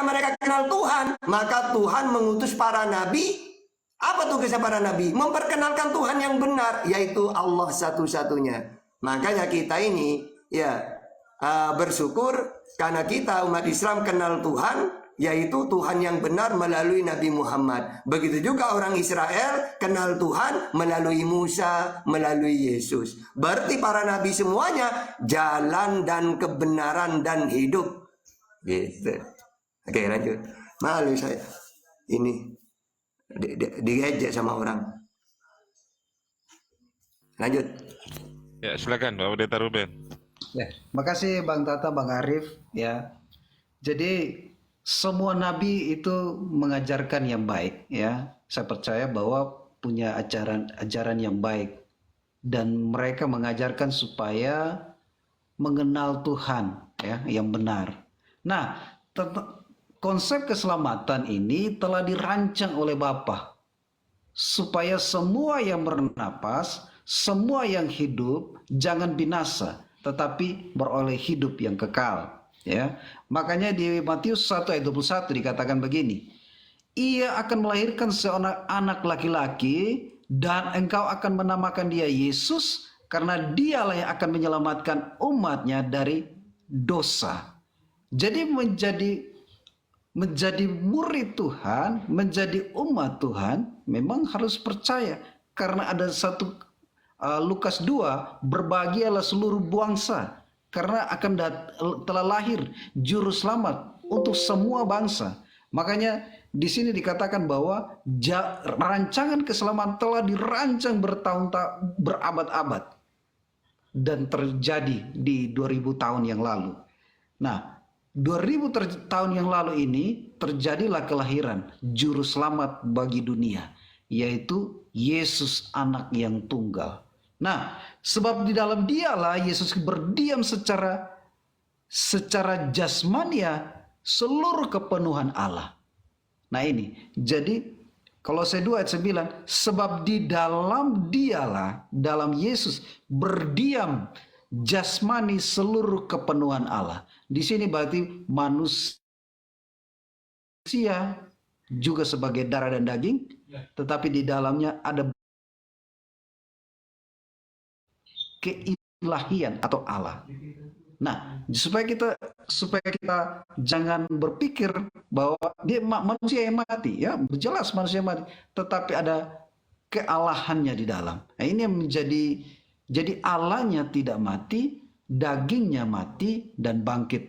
mereka kenal Tuhan, maka Tuhan mengutus para nabi. Apa tugasnya para nabi? Memperkenalkan Tuhan yang benar, yaitu Allah satu-satunya. Makanya kita ini bersyukur karena kita umat Islam kenal Tuhan, yaitu Tuhan yang benar melalui Nabi Muhammad. Begitu juga orang Israel kenal Tuhan melalui Musa, melalui Yesus. Berarti para nabi semuanya jalan dan kebenaran dan hidup. Gitu. Oke, lanjut. Malu saya ini diejek sama orang. Lanjut. Ya, silakan Pak Pendeta Ruben. Ya, makasih Bang Tata, Bang Arif ya. Jadi semua nabi itu mengajarkan yang baik ya. Saya percaya bahwa punya ajaran yang baik dan mereka mengajarkan supaya mengenal Tuhan ya yang benar. Nah, konsep keselamatan ini telah dirancang oleh Bapa supaya semua yang bernapas, semua yang hidup jangan binasa, tetapi beroleh hidup yang kekal. Ya, makanya di Matius 1 ayat 21 dikatakan begini, ia akan melahirkan seorang anak laki-laki dan engkau akan menamakan dia Yesus karena dialah yang akan menyelamatkan umatnya dari dosa. Jadi menjadi murid Tuhan, menjadi umat Tuhan memang harus percaya karena ada satu Lukas 2, berbahagialah seluruh bangsa karena akan telah lahir juru selamat untuk semua bangsa. Makanya di sini dikatakan bahwa rancangan keselamatan telah dirancang bertahun-tahun, berabad-abad dan terjadi di 2000 tahun yang lalu. Nah, 2000 tahun yang lalu ini terjadilah kelahiran juru selamat bagi dunia, yaitu Yesus anak yang tunggal. Nah, sebab di dalam dialah Yesus berdiam secara jasmania seluruh kepenuhan Allah. Nah ini, jadi Kolose 2 ayat 9, sebab di dalam dialah, dalam Yesus berdiam jasmani seluruh kepenuhan Allah. Di sini berarti manusia juga sebagai darah dan daging, tetapi di dalamnya ada keilahian atau Allah. Nah, supaya kita jangan berpikir bahwa dia manusia yang mati, ya jelas manusia yang mati, tetapi ada kealahannya di dalam. Nah, ini yang jadi Allahnya tidak mati, dagingnya mati dan bangkit.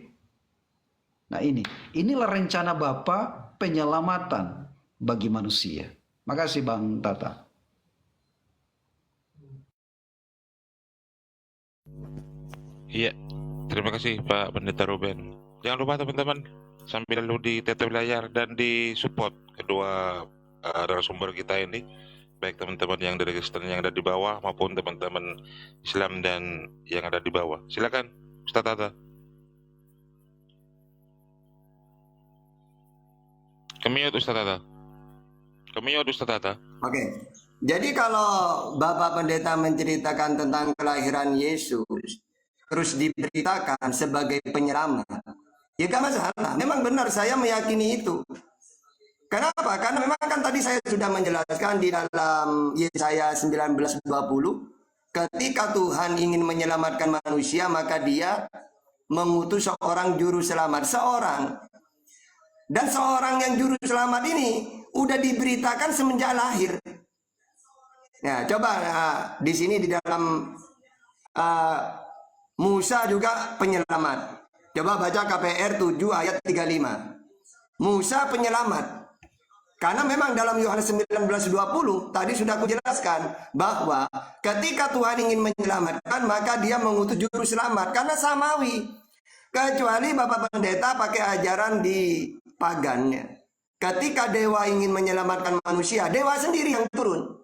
Nah inilah rencana Bapa penyelamatan bagi manusia. Makasih Bang Tata. Iya, terima kasih Pak Pendeta Ruben. Jangan lupa teman-teman, sambil lalu di tetap layar dan di support kedua narasumber kita ini, baik teman-teman yang dari Kristen yang ada di bawah maupun teman-teman Islam dan yang ada di bawah. Silakan Ustaz Tata. Kemiyot Ustaz Tata. Oke. Jadi kalau Bapak Pendeta menceritakan tentang kelahiran Yesus, terus diberitakan sebagai penyelamat, ya gak masalah. Memang benar, saya meyakini itu. Kenapa? Karena memang kan tadi saya sudah menjelaskan di dalam Yesaya 19:20, ketika Tuhan ingin menyelamatkan manusia, maka dia mengutus seorang juru selamat, dan seorang yang juru selamat ini udah diberitakan semenjak lahir. Nah, coba di sini di dalam Musa juga penyelamat. Coba baca KPR 7 ayat 35. Musa penyelamat. Karena memang dalam Yohanes 19:20 tadi sudah aku jelaskan bahwa ketika Tuhan ingin menyelamatkan, maka dia mengutus juru selamat karena samawi. Kecuali Bapak Pendeta pakai ajaran di pagannya. Ketika dewa ingin menyelamatkan manusia, dewa sendiri yang turun.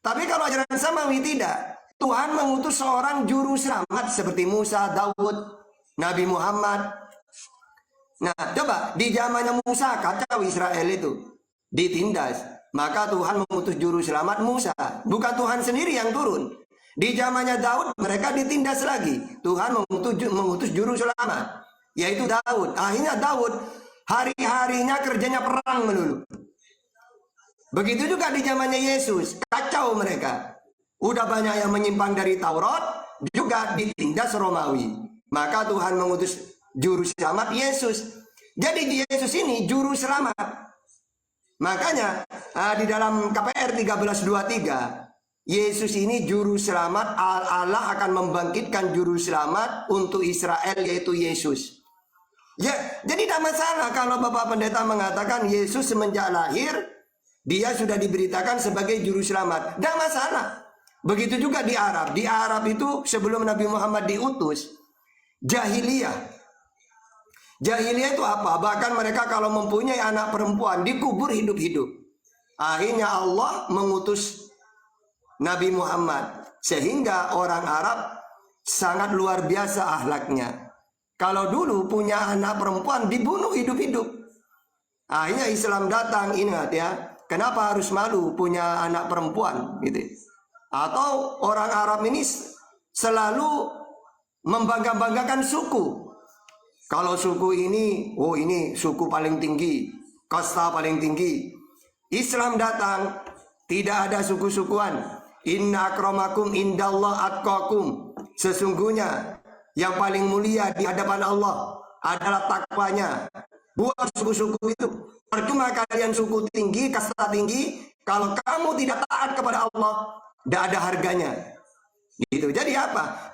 Tapi kalau ajaran samawi tidak. Tuhan mengutus seorang juru selamat seperti Musa, Daud, Nabi Muhammad. Nah, coba di zamannya Musa kacau Israel itu, ditindas. Maka Tuhan mengutus juru selamat Musa. Bukan Tuhan sendiri yang turun. Di zamannya Daud mereka ditindas lagi. Tuhan mengutus juru selamat, yaitu Daud. Akhirnya Daud Hari-harinya kerjanya perang melulu. Begitu juga di zamannya Yesus, kacau mereka. Udah banyak yang menyimpang dari Taurat, juga ditindas Romawi. Maka Tuhan mengutus juru selamat Yesus. Jadi Yesus ini juru selamat. Makanya di dalam KPR 13:23, Yesus ini juru selamat. Allah akan membangkitkan juru selamat untuk Israel, yaitu Yesus. Ya, jadi tidak masalah kalau Bapak Pendeta mengatakan Yesus semenjak lahir dia sudah diberitakan sebagai juru selamat. Tidak masalah. Begitu juga di Arab. Di Arab itu sebelum Nabi Muhammad diutus, jahiliyah. Jahiliyah itu apa? Bahkan mereka kalau mempunyai anak perempuan dikubur hidup-hidup. Akhirnya Allah mengutus Nabi Muhammad. Sehingga orang Arab sangat luar biasa akhlaknya. Kalau dulu punya anak perempuan dibunuh hidup-hidup. Akhirnya Islam datang, ingat ya. Kenapa harus malu punya anak perempuan gitu. Atau orang Arab ini selalu membangga-banggakan suku. Kalau suku ini, oh ini suku paling tinggi, kasta paling tinggi. Islam datang, tidak ada suku-sukuan. Inna akramakum indallah atqakum. Sesungguhnya yang paling mulia di hadapan Allah adalah takwanya. Buat suku-suku itu. Percuma kalian suku tinggi, kasta tinggi, kalau kamu tidak taat kepada Allah, tidak ada harganya. Gitu. Jadi apa?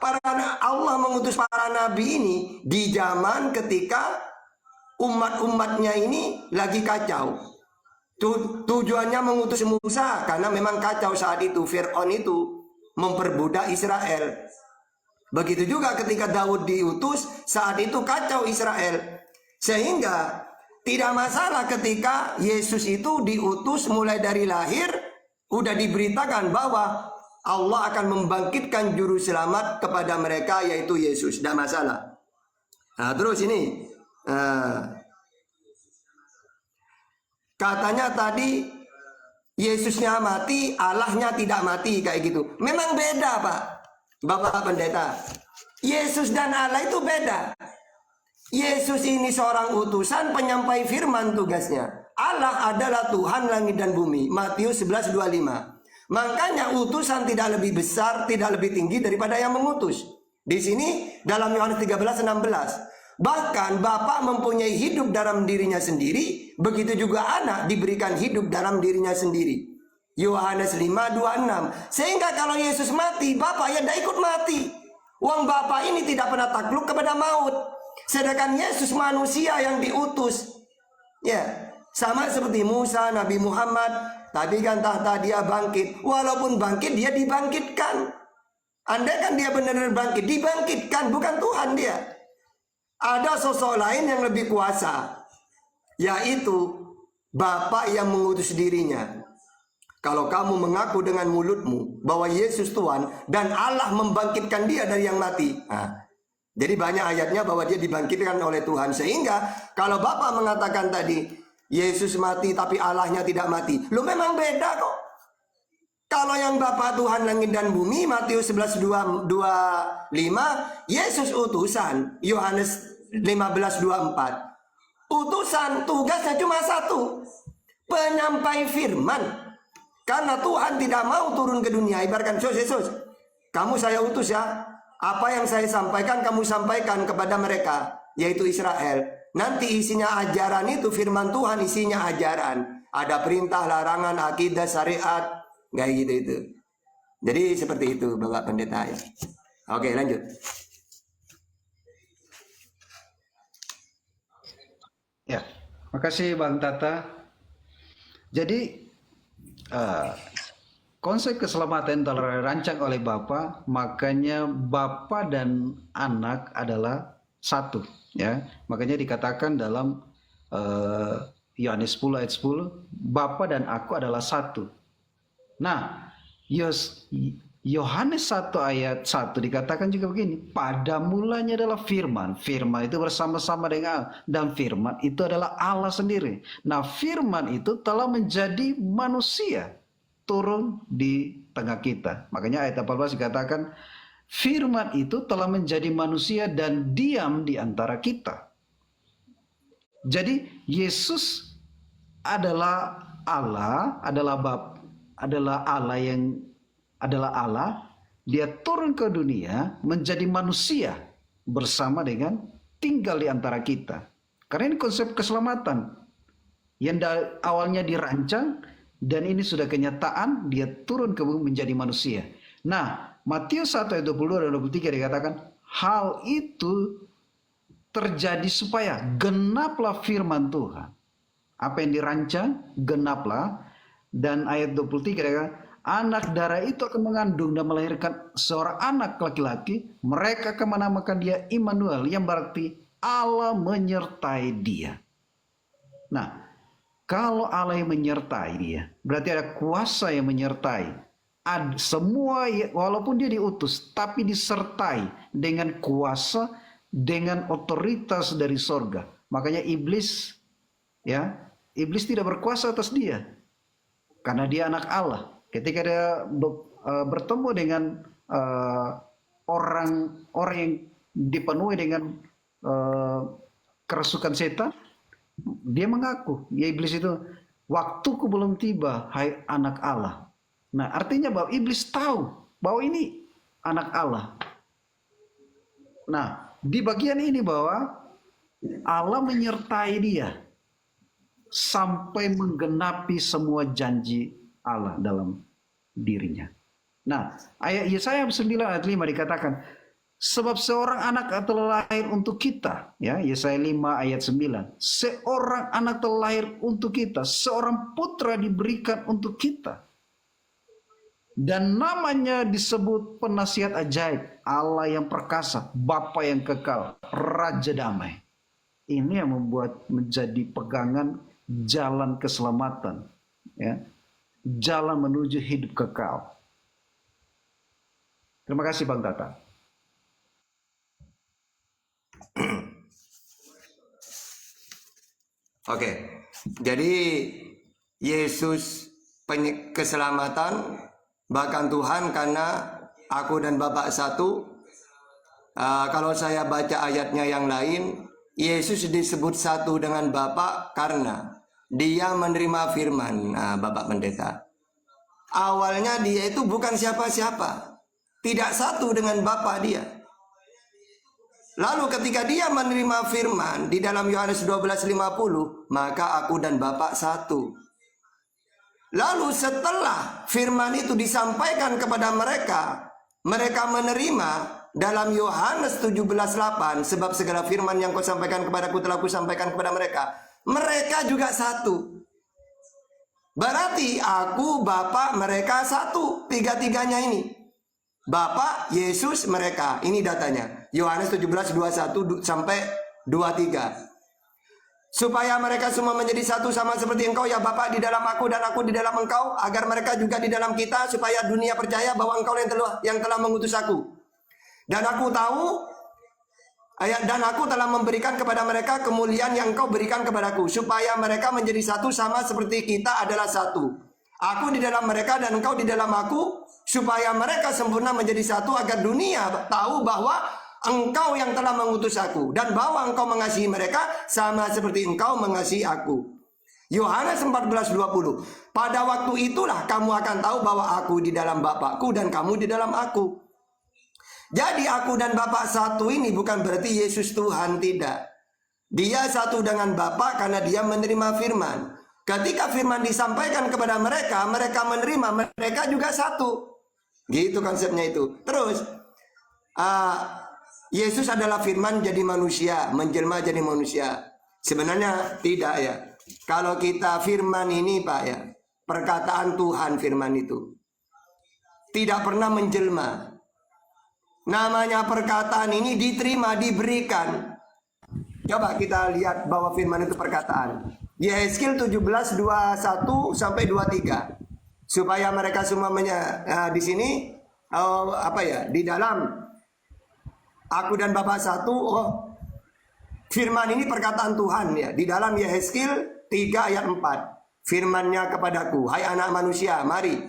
Allah mengutus para nabi ini di zaman ketika umat-umatnya ini lagi kacau. Tujuannya mengutus Musa karena memang kacau saat itu. Fir'aun itu memperbudak Israel. Begitu juga ketika Daud diutus, saat itu kacau Israel. Sehingga tidak masalah ketika Yesus itu diutus mulai dari lahir, udah diberitakan bahwa Allah akan membangkitkan juru selamat kepada mereka, yaitu Yesus. Tidak masalah. Nah terus ini katanya tadi Yesusnya mati, Allahnya tidak mati kayak gitu. Memang beda Pak Bapak Pendeta. Yesus dan Allah itu beda. Yesus ini seorang utusan penyampai firman tugasnya. Allah adalah Tuhan langit dan bumi. Matius 11:25. Makanya utusan tidak lebih besar, tidak lebih tinggi daripada yang mengutus. Di sini dalam Yohanes 13:16. Bahkan Bapa mempunyai hidup dalam dirinya sendiri, begitu juga anak diberikan hidup dalam dirinya sendiri. Yohanes 5:26. Sehingga kalau Yesus mati, Bapa ya tidak ikut mati. Uang Bapa ini tidak pernah takluk kepada maut. Sedangkan Yesus manusia yang diutus. Ya, sama seperti Musa, Nabi Muhammad, tapi kan tahta dia bangkit. Walaupun bangkit, dia dibangkitkan. Andai kan dia benar-benar bangkit, dibangkitkan, bukan Tuhan dia. Ada sosok lain yang lebih kuasa, yaitu Bapa yang mengutus dirinya. Kalau kamu mengaku dengan mulutmu bahwa Yesus Tuhan dan Allah membangkitkan dia dari yang mati. Nah, jadi banyak ayatnya bahwa dia dibangkitkan oleh Tuhan. Sehingga kalau Bapa mengatakan tadi Yesus mati tapi Allahnya tidak mati, lo memang beda kok. Kalau yang Bapa Tuhan langit dan bumi, Matius 11:25, Yesus utusan, Yohanes 15:24. Utusan tugasnya cuma satu, penyampai firman. Karena Tuhan tidak mau turun ke dunia, ibaratkan Yesus, kamu saya utus ya. Apa yang saya sampaikan kamu sampaikan kepada mereka, yaitu Israel. Nanti isinya ajaran itu, firman Tuhan isinya ajaran. Ada perintah, larangan, akidah, syariat, kayak gitu itu. Jadi seperti itu Bapak Pendeta ya. Oke lanjut. Ya, makasih Bang Tata. Jadi konsep keselamatan telah dirancang oleh Bapa, makanya Bapa dan Anak adalah satu, ya. Makanya dikatakan dalam Yohanes 10 ayat 10, Bapa dan Aku adalah satu. Nah, Yohanes 1 ayat 1 dikatakan juga begini, pada mulanya adalah firman. Firman itu bersama-sama dengan Allah, dan firman itu adalah Allah sendiri. Nah, firman itu telah menjadi manusia, turun di tengah kita. Makanya ayat 14 dikatakan, firman itu telah menjadi manusia dan diam di antara kita. Jadi Yesus adalah Allah, adalah Allah yang adalah Allah. Dia turun ke dunia menjadi manusia bersama dengan tinggal di antara kita. Karena ini konsep keselamatan yang awalnya dirancang dan ini sudah kenyataan, dia turun ke bumi menjadi manusia. Nah, Matius 1 ayat 22 dan 23 dikatakan, hal itu terjadi supaya genaplah firman Tuhan. Apa yang dirancang, genaplah. Dan ayat 23 dikatakan, anak darah itu akan mengandung dan melahirkan seorang anak laki-laki. Mereka akan menamakan dia Immanuel, yang berarti Allah menyertai dia. Nah, kalau Allah yang menyertai dia, berarti ada kuasa yang menyertai. Semua, walaupun dia diutus, tapi disertai dengan kuasa, dengan otoritas dari sorga. Makanya iblis tidak berkuasa atas dia, karena dia anak Allah. Ketika dia bertemu dengan orang yang dipenuhi dengan kerasukan setan, dia mengaku, ya iblis itu, waktuku belum tiba, hai anak Allah. Nah, artinya bahwa iblis tahu bahwa ini anak Allah. Nah, di bagian ini bahwa Allah menyertai dia sampai menggenapi semua janji Allah dalam dirinya. Nah, ayat Yesaya 9 ayat 5 dikatakan, sebab seorang anak telah lahir untuk kita, ya, Yesaya 5 ayat 9. Seorang anak telah lahir untuk kita, seorang putra diberikan untuk kita. Dan namanya disebut penasihat ajaib, Allah yang perkasa, Bapa yang kekal, Raja damai. Ini yang membuat menjadi pegangan jalan keselamatan, ya, jalan menuju hidup kekal. Terima kasih Bang Tata. Oke, jadi Yesus keselamatan, bahkan Tuhan, karena aku dan Bapak satu. Kalau saya baca ayatnya yang lain, Yesus disebut satu dengan Bapa karena dia menerima firman. Nah, Bapak Pendeta, awalnya dia itu bukan siapa-siapa, tidak satu dengan Bapa dia. Lalu ketika dia menerima firman di dalam Yohanes 12:50, maka aku dan Bapa satu. Lalu setelah firman itu disampaikan kepada mereka, mereka menerima dalam Yohanes 17:8, sebab segala firman yang kau sampaikan kepadaku telah kusampaikan kepada mereka. Mereka juga satu. Berarti aku, Bapa, mereka satu. Tiga-tiganya ini. Bapa, Yesus, mereka. Ini datanya. Yohanes 17:21 sampai 23. Supaya mereka semua menjadi satu sama seperti engkau, ya Bapa, di dalam aku dan aku di dalam engkau, agar mereka juga di dalam kita, supaya dunia percaya bahwa engkau yang telah mengutus aku. Dan aku tahu, dan aku telah memberikan kepada mereka kemuliaan yang engkau berikan kepadaku, supaya mereka menjadi satu sama seperti kita adalah satu. Aku di dalam mereka dan engkau di dalam aku, supaya mereka sempurna menjadi satu, agar dunia tahu bahwa engkau yang telah mengutus aku, dan bahwa engkau mengasihi mereka sama seperti engkau mengasihi aku. Yohanes 14:20. Pada waktu itulah kamu akan tahu bahwa aku di dalam Bapakku dan kamu di dalam aku. Jadi aku dan Bapa satu ini bukan berarti Yesus Tuhan, tidak. Dia satu dengan Bapa karena dia menerima firman. Ketika firman disampaikan kepada mereka, mereka menerima, mereka juga satu. Gitu konsepnya itu. Terus Yesus adalah firman jadi manusia, menjelma jadi manusia. Sebenarnya tidak, ya. Kalau kita firman ini, Pak, ya, perkataan Tuhan firman itu tidak pernah menjelma. Namanya perkataan ini diterima, diberikan. Coba kita lihat bahwa firman itu perkataan. Yehezkiel 17:21 sampai 23. Supaya mereka semua di sini di dalam aku dan Bapa satu. Firman ini perkataan Tuhan, ya. Di dalam Yehezkiel 3 ayat 4. Firman-Nya kepadaku, hai anak manusia, mari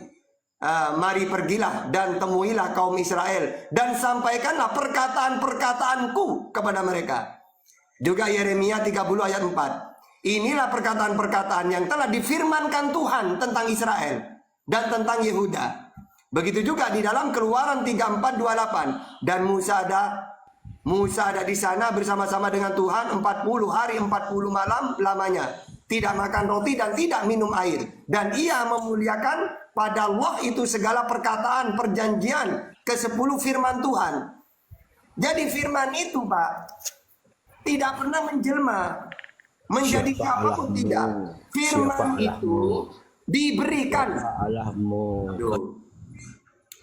pergilah dan temuilah kaum Israel dan sampaikanlah perkataan-perkataanku kepada mereka. Juga Yeremia 30 ayat 4. Inilah perkataan-perkataan yang telah difirmankan Tuhan tentang Israel dan tentang Yehuda. Begitu juga di dalam Keluaran 34:28. Dan Musa ada di sana bersama-sama dengan Tuhan 40 hari 40 malam lamanya. Tidak makan roti dan tidak minum air. Dan ia memuliakan pada Allah itu segala perkataan perjanjian ke-10 firman Tuhan. Jadi firman itu, Pak, tidak pernah menjelma menjadi siapapun, tidak. Firman itu diberikan.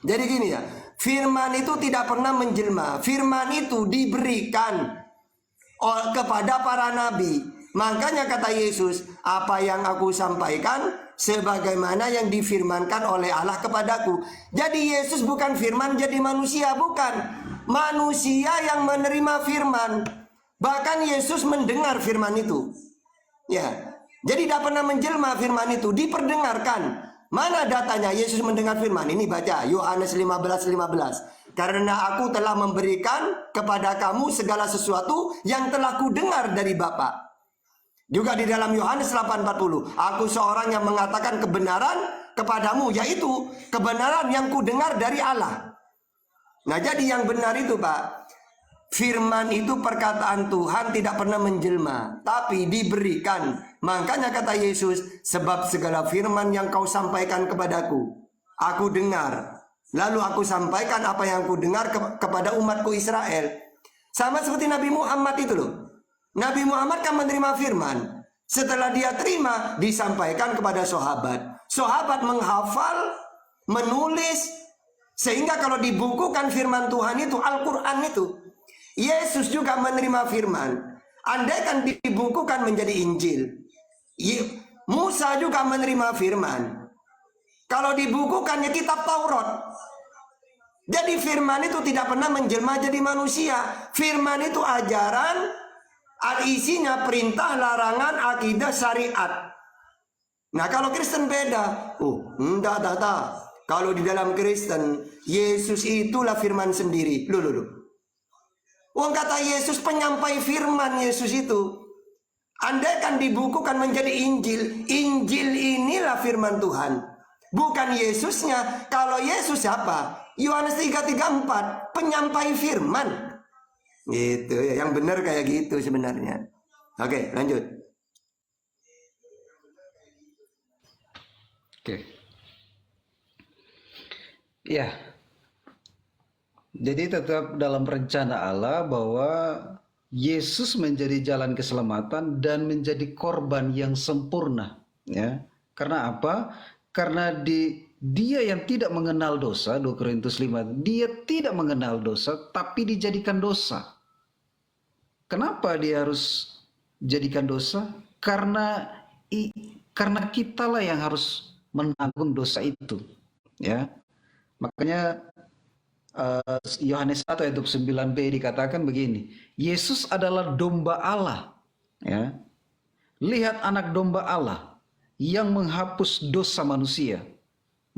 Jadi gini ya, firman itu tidak pernah menjelma. Firman itu diberikan kepada para nabi. Makanya kata Yesus, apa yang aku sampaikan sebagaimana yang difirmankan oleh Allah kepadaku. Jadi Yesus bukan firman jadi manusia, bukan. Manusia yang menerima firman. Bahkan Yesus mendengar firman itu. Ya. Jadi tidak pernah menjelma firman itu, diperdengarkan. Mana datanya Yesus mendengar firman? Ini baca Yohanes 15:15. Karena aku telah memberikan kepada kamu segala sesuatu yang telah kudengar dari Bapa. Juga di dalam Yohanes 8:40, aku seorang yang mengatakan kebenaran kepadamu, yaitu kebenaran yang kudengar dari Allah. Nah, jadi yang benar itu, Pak, firman itu perkataan Tuhan tidak pernah menjelma, tapi diberikan. Makanya kata Yesus, sebab segala firman yang kau sampaikan kepadaku, aku dengar. Lalu aku sampaikan apa yang aku dengar kepada umatku Israel. Sama seperti Nabi Muhammad itu loh. Nabi Muhammad kan menerima firman. Setelah dia terima, disampaikan kepada sahabat. Sahabat menghafal, menulis, sehingga kalau dibukukan firman Tuhan itu, Al-Quran itu, Yesus juga menerima firman. Andaikan dibukukan menjadi Injil, Musa juga menerima firman. Kalau dibukukan ya kitab Taurat. Jadi firman itu tidak pernah menjelma jadi manusia. Firman itu ajaran, isinya perintah, larangan, akidah, syariat. Nah, kalau Kristen beda. Enggak. Kalau di dalam Kristen, Yesus itulah firman sendiri. Loh. Wong kata Yesus penyampai firman Yesus itu. Andaikan dibukukan menjadi Injil, Injil inilah firman Tuhan. Bukan Yesusnya. Kalau Yesus siapa? Yohanes 3:34, penyampai firman. Gitu ya, yang benar kayak gitu sebenarnya. Oke, lanjut. Oke. Ya. Jadi tetap dalam rencana Allah bahwa Yesus menjadi jalan keselamatan dan menjadi korban yang sempurna, ya. Karena apa? Karena dia yang tidak mengenal dosa, 2 Korintus 5, dia tidak mengenal dosa tapi dijadikan dosa. Kenapa dia harus jadikan dosa? Karena kitalah yang harus menanggung dosa itu, ya. Makanya Yohanes 1 ayat 29b dikatakan begini, Yesus adalah domba Allah, ya. Lihat anak domba Allah yang menghapus dosa manusia.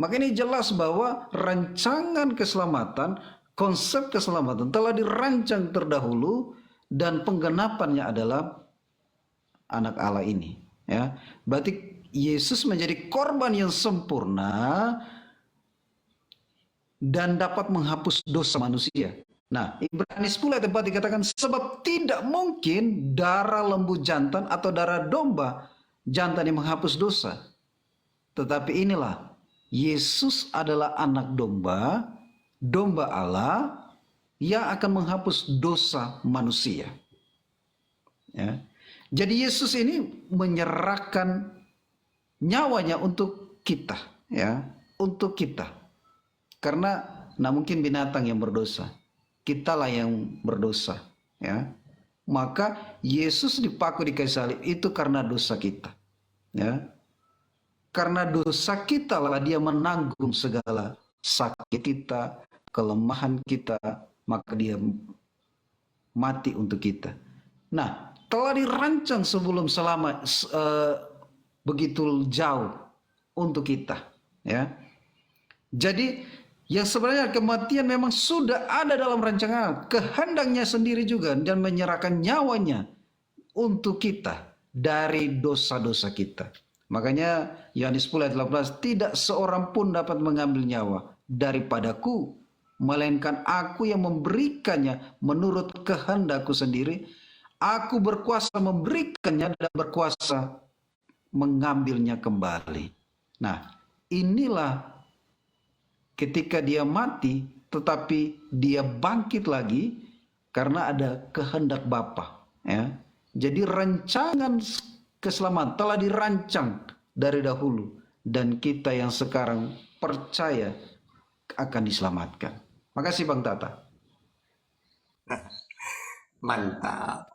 Maka ini jelas bahwa rancangan keselamatan, konsep keselamatan telah dirancang terdahulu dan penggenapannya adalah anak Allah ini, ya. Berarti Yesus menjadi korban yang sempurna dan dapat menghapus dosa manusia. Nah, Ibrani 10 ayat 4 dikatakan, sebab tidak mungkin darah lembu jantan atau darah domba jantan yang menghapus dosa. Tetapi inilah, Yesus adalah anak domba, domba Allah yang akan menghapus dosa manusia. Ya. Jadi Yesus ini menyerahkan nyawanya untuk kita, ya, untuk kita. Karena nah mungkin binatang yang berdosa, kitalah yang berdosa, ya. Maka Yesus dipaku di kayu salib itu karena dosa kita, ya. Karena dosa kita lah dia menanggung segala sakit kita, kelemahan kita, maka dia mati untuk kita. Nah, telah dirancang sebelum begitu jauh untuk kita, ya. Jadi yang sebenarnya kematian memang sudah ada dalam rancangan, kehendaknya sendiri juga dan menyerahkan nyawanya untuk kita dari dosa-dosa kita. Makanya Yohanes 10 ayat 18, tidak seorang pun dapat mengambil nyawa daripadaku, melainkan aku yang memberikannya menurut kehendakku sendiri. Aku berkuasa memberikannya dan berkuasa mengambilnya kembali. Nah, inilah ketika dia mati, tetapi dia bangkit lagi karena ada kehendak Bapa. Ya. Jadi rancangan keselamatan telah dirancang dari dahulu, dan kita yang sekarang percaya akan diselamatkan. Makasih Bang Tata. Mantap.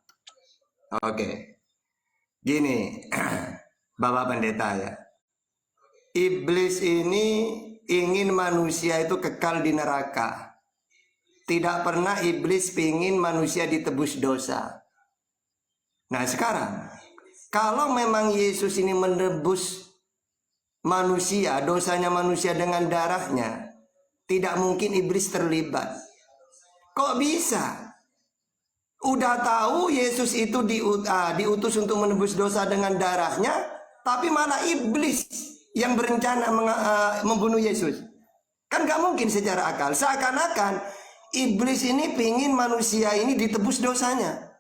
Oke. Gini, Bapak Pendeta ya. Iblis ini ingin manusia itu kekal di neraka. Tidak pernah iblis ingin manusia ditebus dosa. Nah sekarang, kalau memang Yesus ini menebus manusia, dosanya manusia dengan darahnya, tidak mungkin iblis terlibat. Kok bisa? Udah tahu Yesus itu diutus untuk menebus dosa dengan darahnya, tapi malah iblis yang berencana membunuh Yesus. Kan gak mungkin secara akal. Seakan-akan iblis ini pingin manusia ini ditebus dosanya.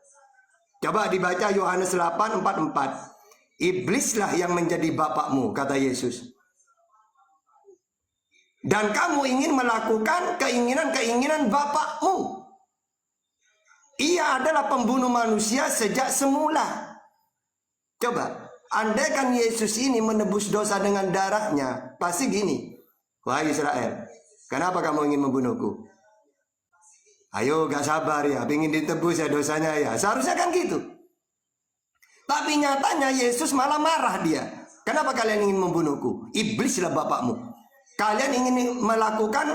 Coba dibaca Yohanes 8:44. Iblislah yang menjadi bapakmu, kata Yesus. Dan kamu ingin melakukan keinginan-keinginan bapakmu. Ia adalah pembunuh manusia sejak semula. Coba, andaikan Yesus ini menebus dosa dengan darahnya, pasti gini. Wahai Israel, kenapa kamu ingin membunuhku? Ayo gak sabar ya, ingin ditebus ya dosanya ya. Seharusnya kan gitu. Tapi nyatanya Yesus malah marah dia. Kenapa kalian ingin membunuhku? Iblislah bapakmu. Kalian ingin melakukan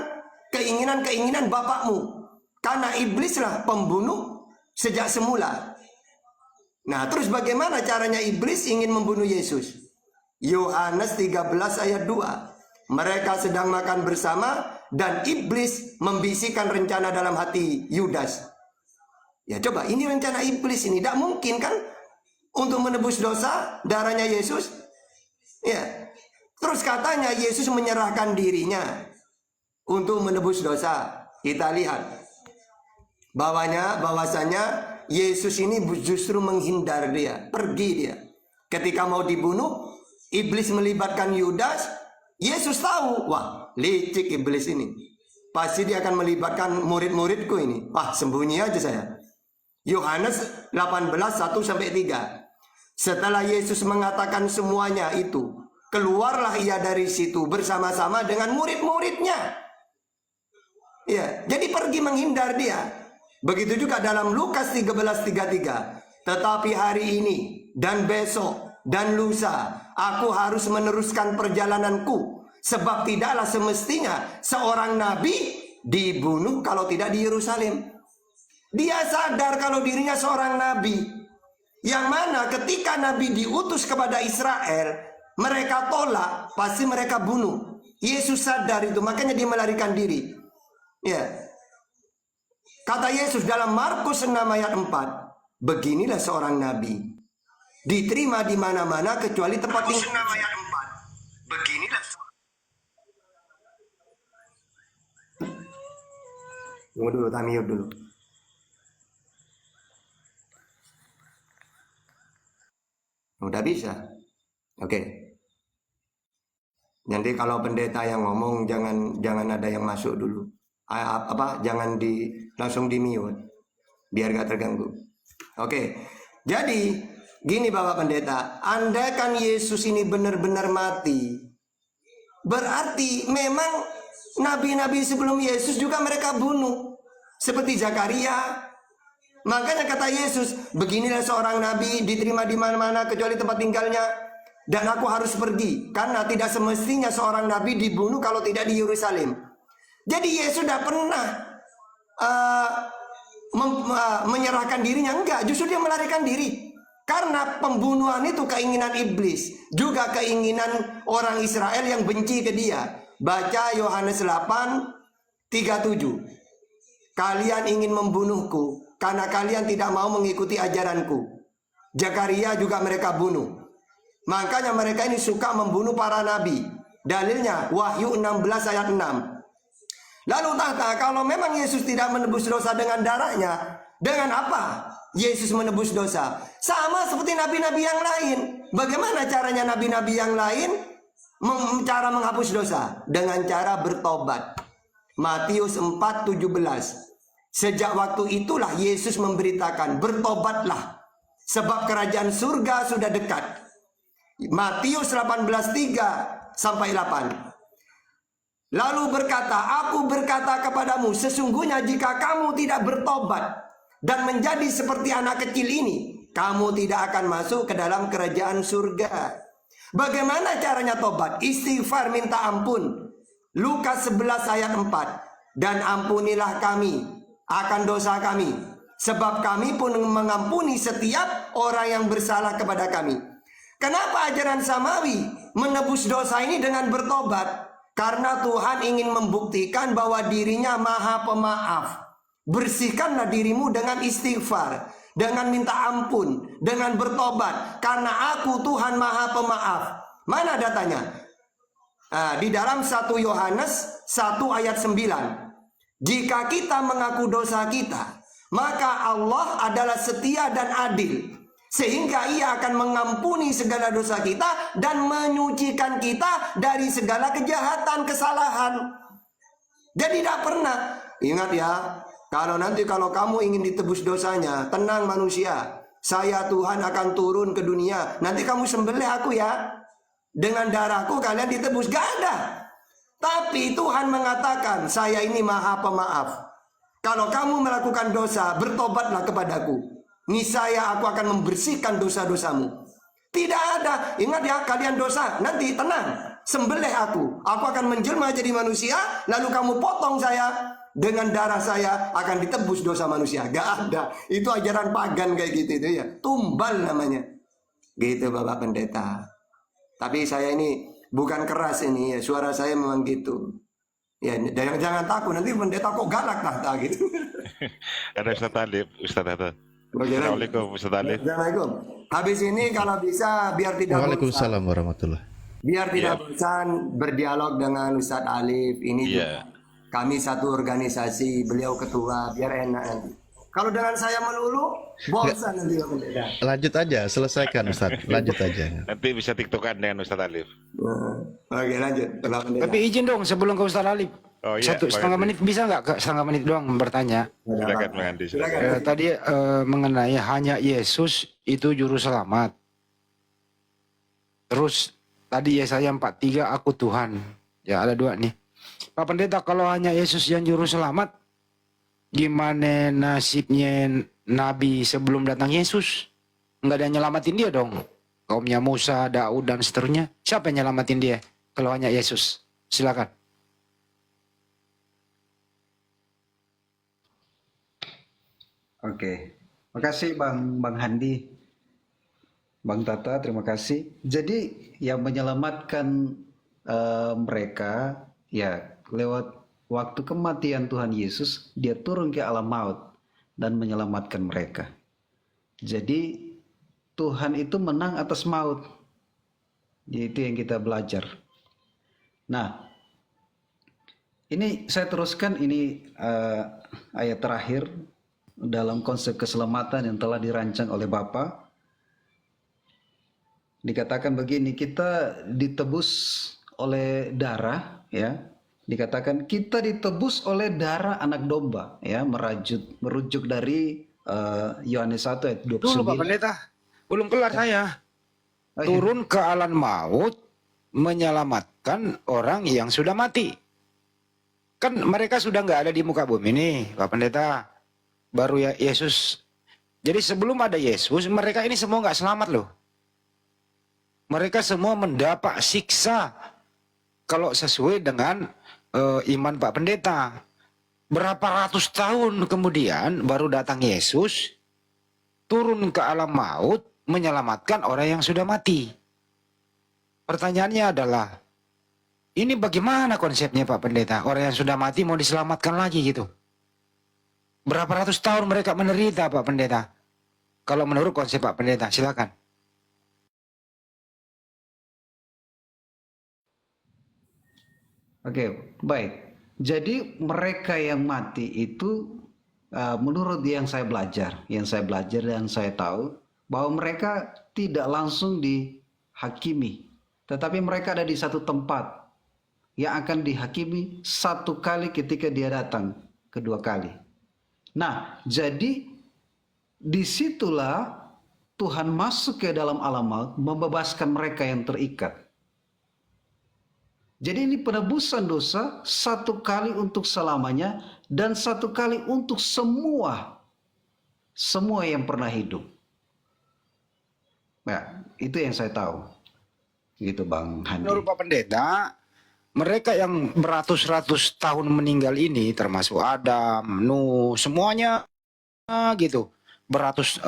keinginan-keinginan bapakmu. Karena iblislah pembunuh sejak semula. Nah terus bagaimana caranya iblis ingin membunuh Yesus? Yohanes 13 ayat 2. Mereka sedang makan bersama dan iblis membisikkan rencana dalam hati Yudas. Ya coba, ini rencana iblis ini. Tidak mungkin kan untuk menebus dosa darahnya Yesus. Ya. Terus katanya Yesus menyerahkan dirinya untuk menebus dosa. Kita lihat bahwasanya Yesus ini justru menghindar dia, pergi dia. Ketika mau dibunuh, iblis melibatkan Yudas. Yesus tahu, wah licik iblis ini. Pasti dia akan melibatkan murid-muridku ini. Wah sembunyi aja saya. Yohanes 18:1-3. Setelah Yesus mengatakan semuanya itu, keluarlah ia dari situ bersama-sama dengan murid-muridnya. Ya, jadi pergi menghindar dia. Begitu juga dalam Lukas 13:33. Tetapi hari ini dan besok dan lusa aku harus meneruskan perjalananku, sebab tidaklah semestinya seorang nabi dibunuh kalau tidak di Yerusalem. Dia sadar kalau dirinya seorang nabi, yang mana ketika nabi diutus kepada Israel, mereka tolak, pasti mereka bunuh. Yesus sadar itu, makanya dia melarikan diri. Ya. Kata Yesus dalam Markus 6 ayat 4, beginilah seorang nabi, diterima di mana-mana kecuali tempat tinggal. Ayat 4. Beginilah. Tunggu dulu, Tamiur dulu. Udah bisa. Oke. Nanti kalau pendeta yang ngomong jangan ada yang masuk dulu. Jangan langsung di mute biar gak terganggu. Oke. Jadi gini Bapak Pendeta, andaikan Yesus ini benar-benar mati, berarti memang nabi-nabi sebelum Yesus juga mereka bunuh. Seperti Zakaria. Makanya kata Yesus, beginilah seorang nabi diterima di mana-mana kecuali tempat tinggalnya. Dan aku harus pergi, karena tidak semestinya seorang nabi dibunuh kalau tidak di Yerusalem. Jadi Yesus tidak pernah menyerahkan dirinya. Enggak, justru dia melarikan diri. Karena pembunuhan itu keinginan iblis, juga keinginan orang Israel yang benci ke dia. Baca Yohanes 8:37. Kalian ingin membunuhku karena kalian tidak mau mengikuti ajaranku. Zakaria juga mereka bunuh. Makanya mereka ini suka membunuh para nabi. Dalilnya Wahyu 16 ayat 6. Lalu tata, kalau memang Yesus tidak menebus dosa dengan darahnya, dengan apa Yesus menebus dosa? Sama seperti nabi-nabi yang lain. Bagaimana caranya nabi-nabi yang lain cara menghapus dosa? Dengan cara bertobat. Matius 4:17. Sejak waktu itulah Yesus memberitakan, bertobatlah, sebab kerajaan surga sudah dekat. Matius 18:3 sampai 8. Lalu berkata, aku berkata kepadamu, sesungguhnya jika kamu tidak bertobat dan menjadi seperti anak kecil ini, kamu tidak akan masuk ke dalam kerajaan surga. Bagaimana caranya tobat? Istighfar, minta ampun. Lukas 11 ayat 4. Dan ampunilah kami akan dosa kami, sebab kami pun mengampuni setiap orang yang bersalah kepada kami. Kenapa ajaran samawi menebus dosa ini dengan bertobat? Karena Tuhan ingin membuktikan bahwa dirinya maha pemaaf. Bersihkanlah dirimu dengan istighfar, dengan minta ampun, dengan bertobat. Karena aku Tuhan maha pemaaf. Mana datanya? Di dalam 1 Yohanes 1 ayat 9. Jika kita mengaku dosa kita, maka Allah adalah setia dan adil, sehingga ia akan mengampuni segala dosa kita dan menyucikan kita dari segala kejahatan, kesalahan. Jadi tidak pernah. Ingat ya, kalau kamu ingin ditebus dosanya, tenang manusia. Saya Tuhan akan turun ke dunia. Nanti kamu sembelih aku ya. Dengan darahku kalian ditebus. Gak ada. Tapi Tuhan mengatakan, saya ini maha pemaaf. Kalau kamu melakukan dosa, bertobatlah kepadaku. Niscaya aku akan membersihkan dosa-dosamu. Tidak ada. Ingat ya, kalian dosa, nanti tenang, sembelih aku. Aku akan menjelma jadi manusia, lalu kamu potong saya. Dengan darah saya akan ditebus dosa manusia. Gak ada. Itu ajaran pagan kayak gitu itu ya. Tumbal namanya. Gitu Bapak Pendeta. Tapi saya ini bukan keras ini ya. Suara saya memang gitu. Ya, jangan takut. Nanti pendeta kok galak tata gitu. Ada Ustaz Alif, Ustaz Tata. Bagaimana? Assalamualaikum Ustaz Alif. Assalamualaikum. Habis ini kalau bisa biar tidak Waalaikumsalam warahmatullahi. biar tidak bosan berdialog dengan Ustadz Alif. Ini juga kami satu organisasi, beliau ketua, biar enak nanti. Kalau dengan saya melulu, bosan nanti Pak Pendeta. Lanjut aja, selesaikan Ustaz. Lanjut aja. Nanti bisa tiktokan dengan Ustaz Alif. Oke lanjut. Pak Pendeta. Tapi izin dong sebelum ke Ustaz Alif. Oh iya, Setengah menit bisa nggak? Setengah menit doang bertanya. Silakan Bang Andi. Silakan. Tadi mengenai hanya Yesus itu juru selamat. Terus tadi Yesaya 43 aku Tuhan. Ya ada dua nih. Pak Pendeta, kalau hanya Yesus yang juru selamat, gimana nasibnya Nabi sebelum datang Yesus? Nggak ada yang nyelamatin dia dong. Kaumnya Musa, Daud dan seterusnya. Siapa yang nyelamatin dia kalau hanya Yesus? Silakan. Oke, makasih Bang Handi, Bang Tata, terima kasih. Jadi yang menyelamatkan mereka ya lewat waktu kematian Tuhan Yesus, dia turun ke alam maut dan menyelamatkan mereka. Jadi Tuhan itu menang atas maut. Itu yang kita belajar. Nah, ini saya teruskan ini ayat terakhir dalam konsep keselamatan yang telah dirancang oleh Bapa. Dikatakan begini, kita ditebus oleh darah ya. Dikatakan kita ditebus oleh darah anak domba ya, merujuk dari Yohanes 1 ayat 29. Dulu Pak Pendeta, belum kelar saya. Oh, iya. Turun ke alam maut menyelamatkan orang yang sudah mati. Kan mereka sudah nggak ada di muka bumi nih Pak Pendeta. Baru ya Yesus. Jadi sebelum ada Yesus, mereka ini semua nggak selamat loh. Mereka semua mendapat siksa kalau sesuai dengan iman Pak Pendeta. Berapa ratus tahun kemudian baru datang Yesus, turun ke alam maut, menyelamatkan orang yang sudah mati. Pertanyaannya adalah, ini bagaimana konsepnya Pak Pendeta? Orang yang sudah mati mau diselamatkan lagi gitu. Berapa ratus tahun mereka menderita Pak Pendeta. Kalau menurut konsep Pak Pendeta, silakan. Oke, baik. Jadi mereka yang mati itu menurut yang saya belajar dan saya tahu bahwa mereka tidak langsung dihakimi, tetapi mereka ada di satu tempat yang akan dihakimi satu kali ketika dia datang kedua kali. Nah, jadi disitulah Tuhan masuk ke dalam alam maut, membebaskan mereka yang terikat. Jadi ini penebusan dosa satu kali untuk selamanya dan satu kali untuk semua yang pernah hidup. Ya, itu yang saya tahu. Gitu Bang Handi. Menurut Pak Pendeta, mereka yang beratus-ratus tahun meninggal ini, termasuk Adam, Nuh, semuanya gitu, beratus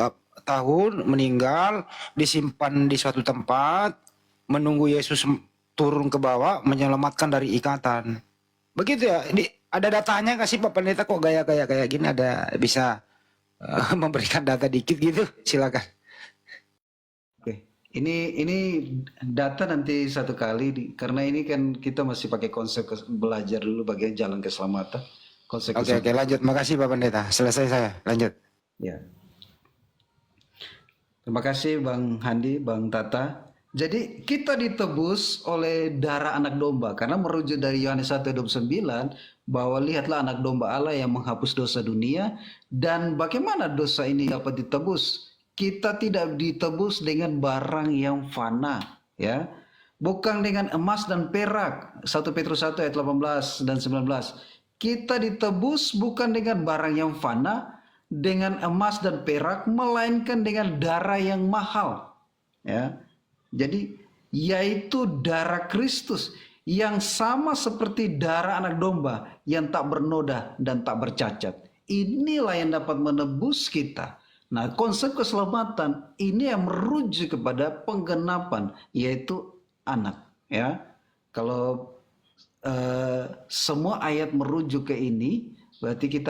tahun meninggal, disimpan di suatu tempat, menunggu Yesus turun ke bawah, menyelamatkan dari ikatan. Begitu ya. Ada datanya nggak sih Pak Pendeta, kok gaya-gaya kayak gini, ada bisa memberikan data dikit gitu? Silakan. Oke. Ini data nanti satu kali karena ini kan kita masih pakai konsep belajar dulu bagian jalan keselamatan. Konsep Oke, lanjut. Makasih Pak Pendeta. Selesai saya. Lanjut. Ya. Terima kasih Bang Handi, Bang Tata. Jadi kita ditebus oleh darah anak domba karena merujuk dari Yohanes 1:29 bahwa lihatlah anak domba Allah yang menghapus dosa dunia. Dan bagaimana dosa ini dapat ditebus? Kita tidak ditebus dengan barang yang fana, ya. Bukan dengan emas dan perak. 1 Petrus 1 ayat 18 dan 19. Kita ditebus bukan dengan barang yang fana, dengan emas dan perak, melainkan dengan darah yang mahal, ya. Jadi yaitu darah Kristus yang sama seperti darah anak domba yang tak bernoda dan tak bercacat. Inilah yang dapat menebus kita. Nah, konsep keselamatan ini yang merujuk kepada penggenapan, yaitu anak. Ya, kalau semua ayat merujuk ke ini, berarti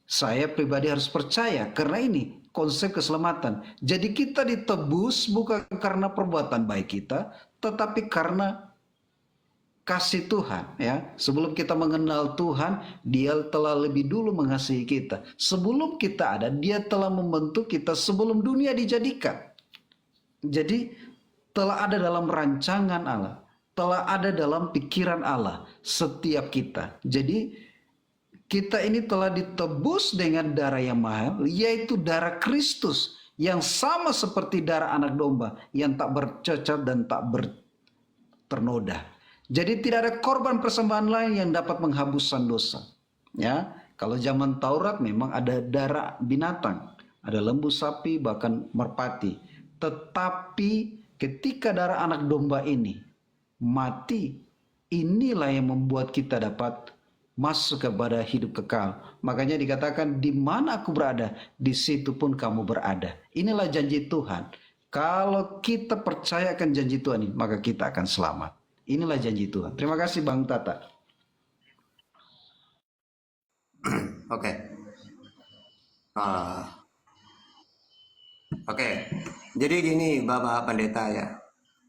saya pribadi harus percaya karena ini konsep keselamatan. Jadi kita ditebus bukan karena perbuatan baik kita, tetapi karena kasih Tuhan, ya. Sebelum kita mengenal Tuhan, Dia telah lebih dulu mengasihi kita. Sebelum kita ada, Dia telah membentuk kita sebelum dunia dijadikan. Jadi telah ada dalam rancangan Allah, telah ada dalam pikiran Allah setiap kita. Jadi kita ini telah ditebus dengan darah yang mahal, yaitu darah Kristus yang sama seperti darah anak domba yang tak bercacat dan tak ternoda. Jadi tidak ada korban persembahan lain yang dapat menghapuskan dosa. Ya, kalau zaman Taurat memang ada darah binatang, ada lembu, sapi, bahkan merpati. Tetapi ketika darah anak domba ini mati, inilah yang membuat kita dapat masuk kepada hidup kekal. Makanya dikatakan di mana aku berada, di situ pun kamu berada. Inilah janji Tuhan. Kalau kita percayakan janji Tuhan ini, maka kita akan selamat. Inilah janji Tuhan. Terima kasih Bang Tata. Oke. Oke. Jadi gini Bapak Pendeta ya.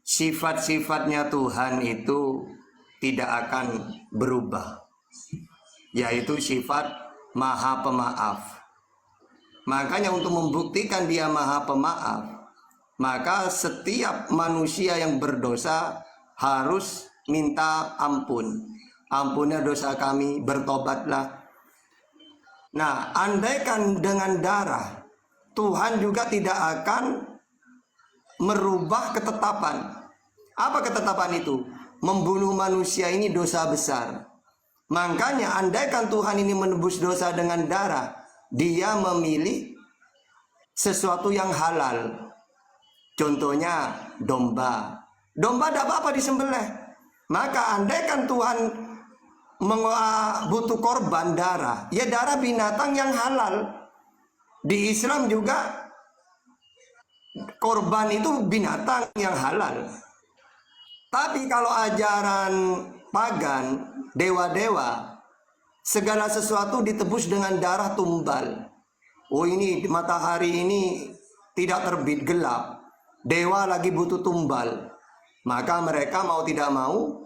Sifat-sifatnya Tuhan itu tidak akan berubah. Yaitu sifat Maha Pemaaf. Makanya untuk membuktikan Dia Maha Pemaaf, maka setiap manusia yang berdosa harus minta ampun. Ampunnya dosa kami, bertobatlah. Nah, andaikan dengan darah, Tuhan juga tidak akan merubah ketetapan. Apa ketetapan itu? Membunuh manusia ini dosa besar. Makanya andaikan Tuhan ini menebus dosa dengan darah, Dia memilih sesuatu yang halal. Contohnya domba. Domba tidak apa-apa disembelih. Maka andaikan Tuhan butuh korban darah, ya darah binatang yang halal. Di Islam juga korban itu binatang yang halal. Tapi kalau ajaran pagan, dewa-dewa, segala sesuatu ditebus dengan darah tumbal. oh ini matahari ini tidak terbit, gelap, dewa lagi butuh tumbal, maka mereka mau tidak mau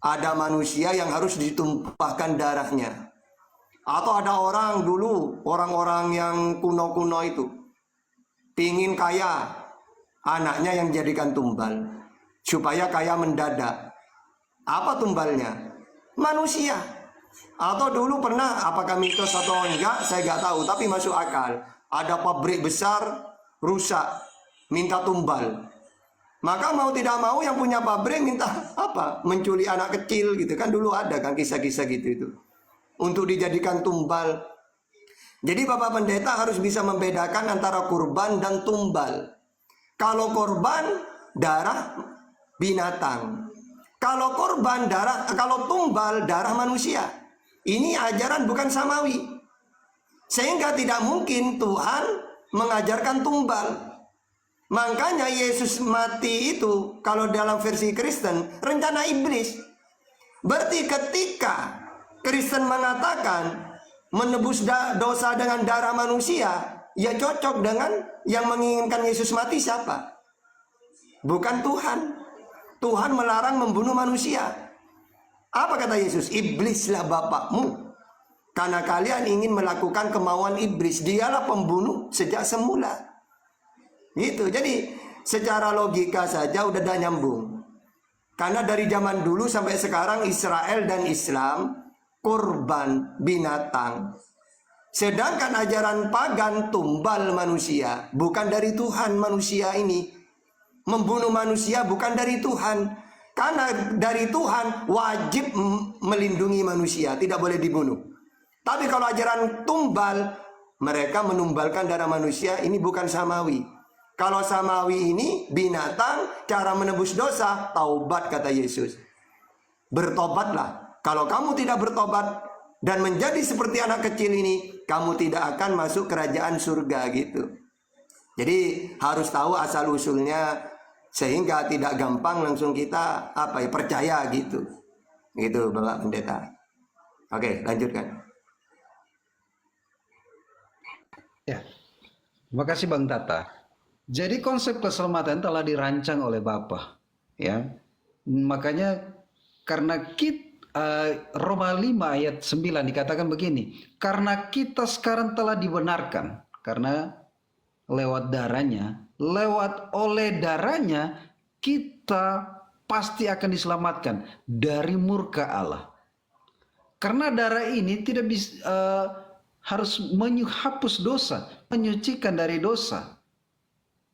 ada manusia yang harus ditumpahkan darahnya. Atau ada orang dulu, orang-orang yang kuno-kuno itu pingin kaya, anaknya yang jadikan tumbal supaya kaya mendadak. Apa tumbalnya? Manusia. Atau dulu pernah, apakah mitos atau enggak saya nggak tahu, tapi masuk akal, ada pabrik besar rusak, minta tumbal. Maka mau tidak mau yang punya pabrik minta apa? Menculik anak kecil gitu kan, dulu ada kan kisah-kisah gitu itu, untuk dijadikan tumbal. Jadi Bapak Pendeta harus bisa membedakan antara kurban dan tumbal. Kalau korban, darah binatang. Kalau korban, darah, kalau tumbal, darah manusia. Ini ajaran bukan samawi. Sehingga tidak mungkin Tuhan mengajarkan tumbal. Makanya Yesus mati itu, kalau dalam versi Kristen, rencana iblis. Berarti ketika Kristen mengatakan menebus dosa dengan darah manusia, ya cocok dengan yang menginginkan Yesus mati siapa? Bukan Tuhan. Tuhan melarang membunuh manusia. Apa kata Yesus? Iblislah bapakmu, karena kalian ingin melakukan kemauan iblis. Dialah pembunuh sejak semula. Gitu. Jadi secara logika saja udah ada nyambung. Karena dari zaman dulu sampai sekarang Israel dan Islam kurban binatang. Sedangkan ajaran pagan tumbal manusia. Bukan dari Tuhan manusia ini. Membunuh manusia bukan dari Tuhan. Karena dari Tuhan wajib melindungi manusia, tidak boleh dibunuh. Tapi kalau ajaran tumbal, mereka menumbalkan darah manusia, ini bukan samawi. Kalau samawi ini binatang, cara menebus dosa, taubat kata Yesus. Bertobatlah. Kalau kamu tidak bertobat dan menjadi seperti anak kecil ini, kamu tidak akan masuk kerajaan surga gitu. Jadi harus tahu asal usulnya, sehingga tidak gampang langsung kita percaya gitu. Gitu Bapak Pendeta. Oke, lanjutkan. Ya, terima kasih Bang Tata. Jadi konsep keselamatan telah dirancang oleh Bapa, ya. Makanya karena Roma 5 ayat 9 dikatakan begini, karena kita sekarang telah dibenarkan, karena lewat oleh darahnya kita pasti akan diselamatkan dari murka Allah. Karena darah ini tidak bisa harus menghapus dosa, menyucikan dari dosa,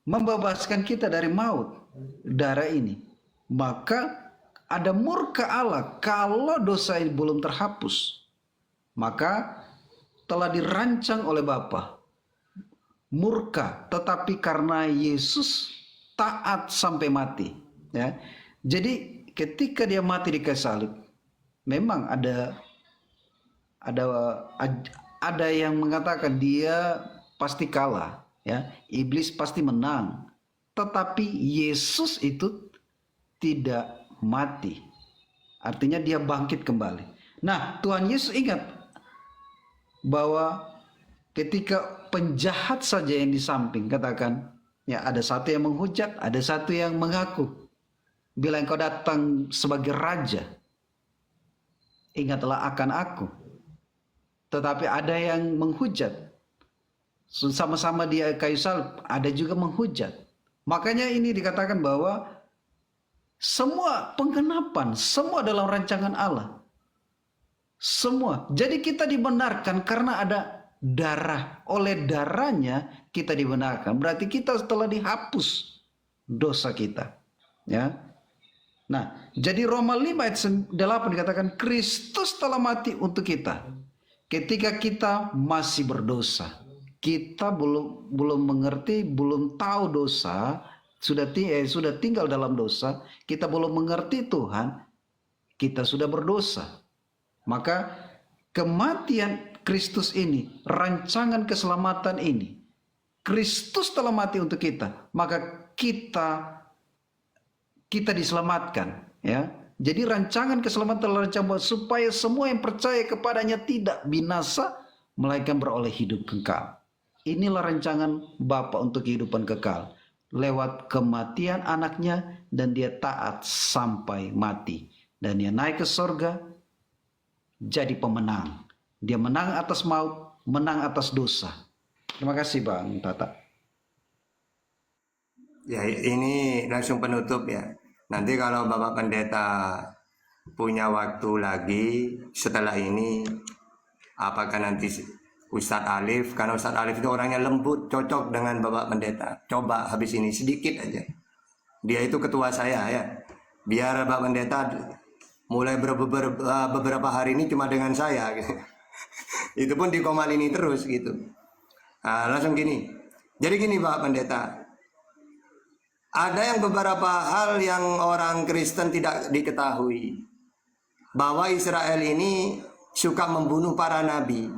membebaskan kita dari maut. Darah ini, maka ada murka Allah kalau dosa ini belum terhapus. Maka telah dirancang oleh Bapa murka, tetapi karena Yesus taat sampai mati, ya. Jadi ketika dia mati di kayu salib, memang ada yang mengatakan dia pasti kalah, ya. Iblis pasti menang. Tetapi Yesus itu tidak mati. Artinya dia bangkit kembali. Nah, Tuhan Yesus ingat bahwa ketika penjahat saja yang di samping, katakan, ya ada satu yang menghujat, ada satu yang mengaku. Bila engkau datang sebagai raja, ingatlah akan aku. Tetapi ada yang menghujat. Sama-sama di kayu salib, ada juga menghujat. Makanya ini dikatakan bahwa semua penggenapan, semua dalam rancangan Allah. Semua. Jadi kita dibenarkan karena ada darah. Oleh darahnya kita dibenarkan. Berarti kita telah dihapus dosa kita. Ya. Nah, jadi Roma 5 ayat 8 dikatakan Kristus telah mati untuk kita. Ketika kita masih berdosa. Kita belum mengerti, belum tahu dosa, sudah tinggal dalam dosa, kita belum mengerti Tuhan, kita sudah berdosa. Maka kematian Kristus ini, rancangan keselamatan ini, Kristus telah mati untuk kita, maka kita diselamatkan, ya. Jadi rancangan keselamatan telah dirancang supaya semua yang percaya kepadanya tidak binasa, melainkan beroleh hidup kekal. inilah rancangan Bapa untuk kehidupan kekal. Lewat kematian anaknya dan dia taat sampai mati. Dan dia naik ke sorga jadi pemenang. Dia menang atas maut, menang atas dosa. Terima kasih Bang Tata. Ya ini langsung penutup ya. Nanti kalau Bapak Pendeta punya waktu lagi setelah ini, apakah nanti Ustadz Alif, karena Ustadz Alif itu orangnya lembut, cocok dengan Bapak Pendeta. Coba habis ini sedikit aja. Dia itu ketua saya ya. Biar Bapak Pendeta mulai beberapa hari ini cuma dengan saya. Gitu. Itu pun dikomalini terus gitu. Nah, langsung gini. Jadi gini Bapak Pendeta. Ada yang beberapa hal yang orang Kristen tidak diketahui. Bahwa Israel ini suka membunuh para nabi.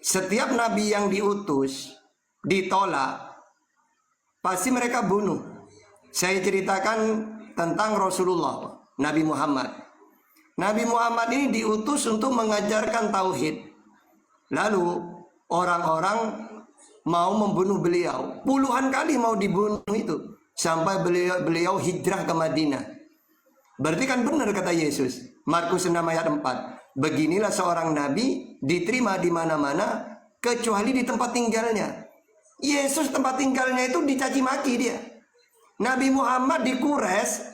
Setiap nabi yang diutus, ditolak, pasti mereka bunuh. Saya ceritakan tentang Rasulullah, Nabi Muhammad. Nabi Muhammad ini diutus untuk mengajarkan tauhid. Lalu orang-orang mau membunuh beliau. Puluhan kali mau dibunuh itu. Sampai beliau hijrah ke Madinah. Berarti kan benar kata Yesus. Markus 6 ayat 4. Beginilah seorang nabi diterima di mana-mana kecuali di tempat tinggalnya. Yesus tempat tinggalnya itu dicaci maki dia. Nabi Muhammad di Quraisy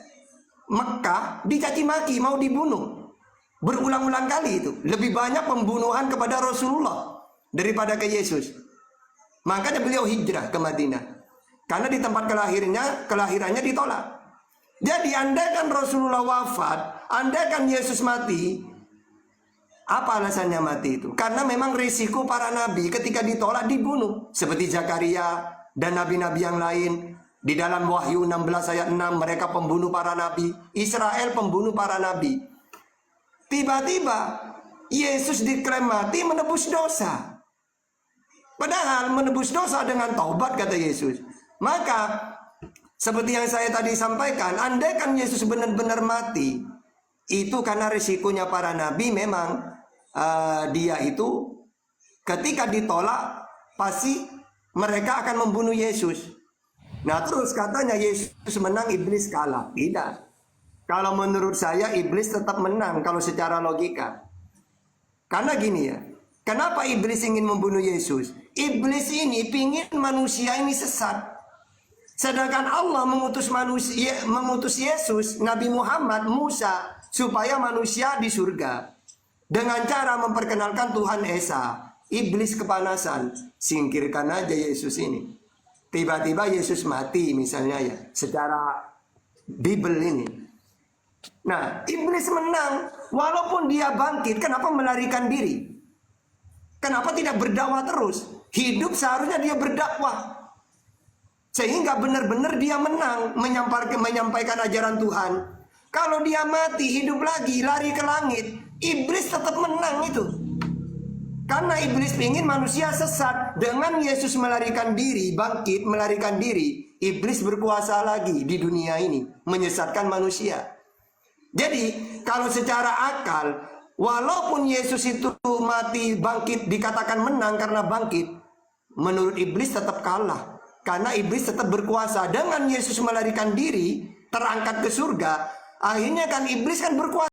Mekah dicaci maki, mau dibunuh. Berulang-ulang kali itu. Lebih banyak pembunuhan kepada Rasulullah daripada ke Yesus. Makanya beliau hijrah ke Madinah. Karena di tempat kelahirannya ditolak. Jadi andaikan Rasulullah wafat, andaikan Yesus mati, apa alasannya mati itu? Karena memang risiko para nabi ketika ditolak dibunuh. Seperti Zakaria dan nabi-nabi yang lain. Di dalam Wahyu 16 ayat 6 mereka pembunuh para nabi. Israel pembunuh para nabi. Tiba-tiba Yesus diklaim mati menebus dosa. Padahal menebus dosa dengan taubat kata Yesus. Maka seperti yang saya tadi sampaikan, andaikan Yesus benar-benar mati, itu karena risikonya para nabi memang dia itu ketika ditolak pasti mereka akan membunuh Yesus. Nah terus katanya Yesus menang, iblis kalah. Tidak. Kalau menurut saya iblis tetap menang kalau secara logika. Karena gini ya, kenapa iblis ingin membunuh Yesus? Iblis ini pingin manusia ini sesat. Sedangkan Allah mengutus Yesus, Nabi Muhammad, Musa, supaya manusia di surga. Dengan cara memperkenalkan Tuhan Esa. Iblis kepanasan, singkirkan aja Yesus ini. Tiba-tiba Yesus mati misalnya ya, secara Bible ini. Nah, iblis menang. Walaupun dia bangkit, kenapa melarikan diri? Kenapa tidak berdakwah terus? Hidup seharusnya dia berdakwah. Sehingga benar-benar dia menang menyampaikan ajaran Tuhan. Kalau dia mati, hidup lagi, lari ke langit, iblis tetap menang itu. Karena iblis ingin manusia sesat. Dengan Yesus melarikan diri, bangkit melarikan diri, iblis berkuasa lagi di dunia ini, menyesatkan manusia. Jadi kalau secara akal, walaupun Yesus itu mati, bangkit, dikatakan menang karena bangkit, menurut iblis tetap kalah. Karena iblis tetap berkuasa. Dengan Yesus melarikan diri, terangkat ke surga, akhirnya kan iblis kan berkuasa.